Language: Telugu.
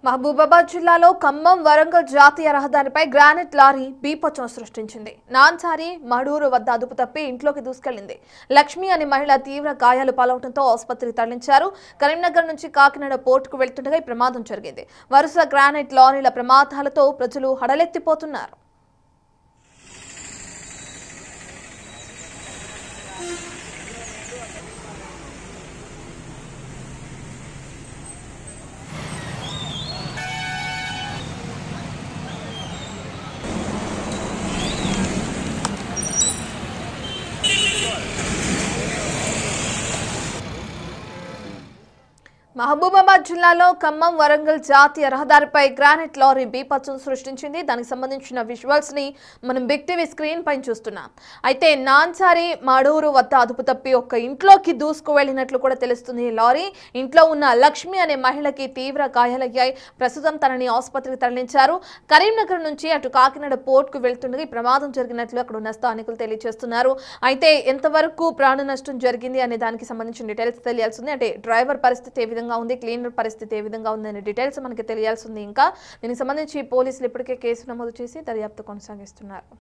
మహబూబాబాద్ జిల్లాలో ఖమ్మం వరంగల్ జాతీయ రహదారిపై గ్రానైట్ లారీ బీభత్సం సృష్టించింది. నాన్సారి మడూరు వద్ద అదుపు తప్పి ఇంట్లోకి దూసుకెళ్లింది. లక్ష్మి అనే మహిళ తీవ్ర గాయాలు పాలవడంతో ఆసుపత్రికి తరలించారు. కరీంనగర్ నుంచి కాకినాడ పోర్టుకు వెళ్తుండగా ఈ ప్రమాదం జరిగింది. వరుస గ్రానైట్ లారీల ప్రమాదాలతో ప్రజలు హడలెత్తిపోతున్నారు. మహబూబాబాద్ జిల్లాలో ఖమ్మం వరంగల్ జాతీయ రహదారిపై గ్రానైట్ లారీ బీభత్సం సృష్టించింది. దానికి సంబంధించిన విజువల్స్ ని మనం బిగ్ టీవీ స్క్రీన్ పైన చూస్తున్నాం. అయితే నాన్సారి మడూరు వద్ద అదుపు తప్పి ఒక్క ఇంట్లోకి దూసుకు వెళ్లినట్లు కూడా తెలుస్తుంది. లారీ ఇంట్లో ఉన్న లక్ష్మి అనే మహిళకి తీవ్ర గాయాలయ్యాయి. ప్రస్తుతం తనని ఆసుపత్రికి తరలించారు. కరీంనగర్ నుంచి అటు కాకినాడ పోర్టుకు వెళ్తుండగా ఈ ప్రమాదం జరిగినట్లు అక్కడ ఉన్న స్థానికులు తెలియజేస్తున్నారు. అయితే ఎంతవరకు ప్రాణ నష్టం జరిగింది అనే దానికి సంబంధించిన డీటెయిల్స్ తెలియాల్సింది. అంటే డ్రైవర్ పరిస్థితి ఏ విధంగా ఉంది, క్లీనర్ పరిస్థితి ఏ విధంగా ఉంది అనే డీటెయిల్స్ మనకి తెలియాల్సింది. ఇంకా దీనికి సంబంధించి పోలీసులు ఇప్పటికే కేసు నమోదు చేసి దర్యాప్తు కొనసాగిస్తున్నారు.